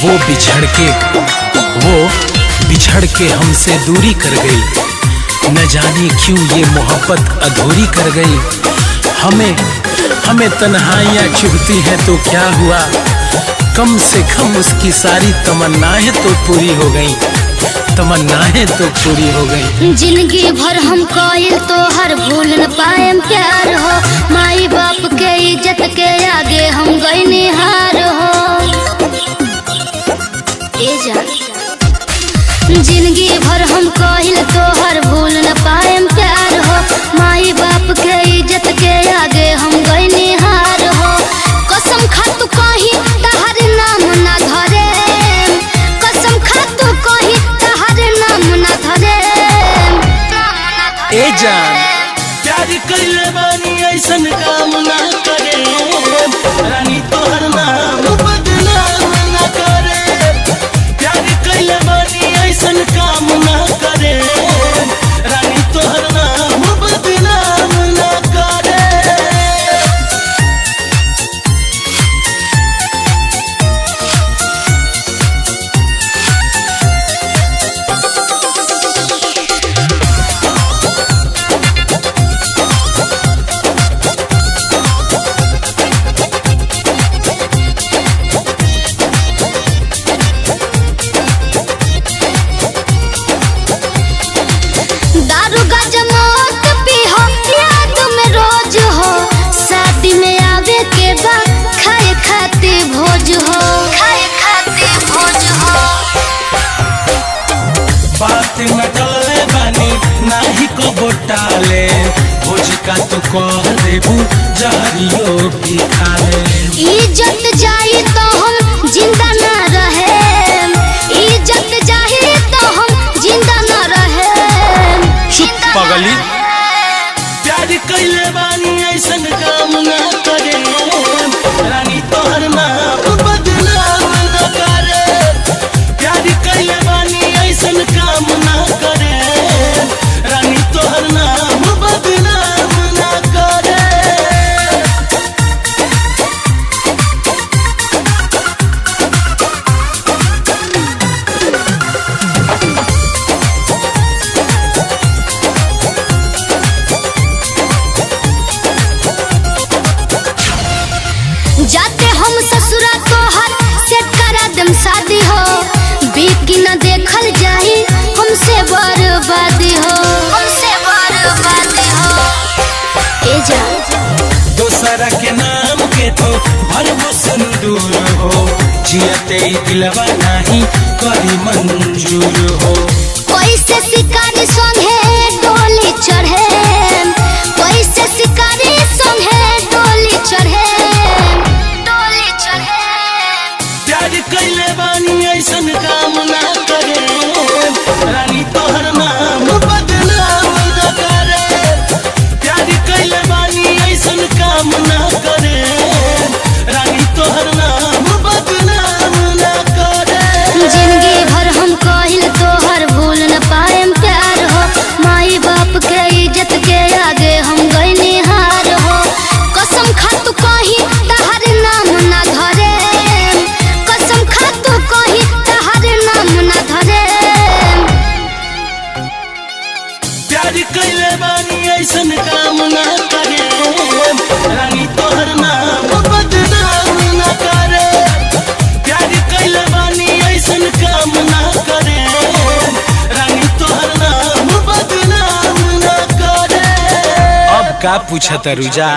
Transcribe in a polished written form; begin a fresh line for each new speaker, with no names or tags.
वो बिछड़ के हमसे दूरी कर गई। न जाने क्यों ये मोहब्बत अधूरी कर गई। हमें तन्हाइयाँ चुभती हैं तो क्या हुआ, कम से कम उसकी सारी तमन्नाएं तो पूरी हो गई, तमन्नाएं तो पूरी हो गई।
जिंदगी भर हम कोयल तो हर भूल न पाए प्यार हो, माई बाप के इज्जत के आगे हम गए निहार हो। जिंदगी भर हम कोयल तो हर भूल न पाए प्यार हो, माई बाप के इज्जत के आगे हम गए निहार हो। कसम खा तू कहीं तहर नाम ना धरे, कसम खा तू कहीं तहर नाम ना धरे।
ए जान
प्यार कइले बानी ऐसन काम ना करे, रानी तोहर नाम बदनाम ना करे। प्यार कइले बानी ऐसन काम ना करे, रानी तोहर नाम बदनाम ना करे।
दारू गांजा मौत पी हो, याद में रोज हो, शादी में आवे के बाद खाए खाते भोज हो, खाए खाते भोज हो।
बात न टले बानी नाही को बोटाले, भोज का तू कह देबू जहरियो भी खाले।
इज्जत जाई तो हम जिंदा ना रहे, इज्जत जाई तो हम जिंदा ना रहे।
चुप पगली।
प्यार कइले बानी ऐसन काम ना करे, रानी तोहर नाम बदनाम ना करे। प्यार कइले बानी ऐसन काम ना करे, रानी तोहर नाम बदनाम ना करे।
जाते हम ससुरा तोहर से करा दम शादी हो, बीकी न देखल जाही हमसे बर्बादी हो, हमसे बर्बादी हो। ए जा
दोसरा के नाम के तो भरबो सिंदूर हो, जियते ही दिलवा नाही करी मंजूर हो।
कैसे शिकारी संगे डोली चढ़े, कैसे शिकारी संगे डोली चढ़े, डोली चढ़े।
प्यार कइले बानी ऐसन काम ना करे, रानी तोहर नाम बदनाम ना करे। प्यार कइले बानी ऐसन काम ना करे, रानी तोहर नाम बदनाम ना करे।
जिंदगी भर हम कोहिल तोहर भूल न पाए प्यार हो, माई बाप के इज्जत के आगे हम गए निहार हो। कसम खा तू कहीं तहर नाम ना धरे, कसम खा तू कहीं तहर नाम ना धरे।
प्यार कइले बानी ऐसन काम ना करे, रानी तोहर नाम बदनाम ना करे। प्यार कइले बानी ऐसन काम ना करे, रानी तोहर नाम बदनाम ना करे।
अब का पूछत रुजा।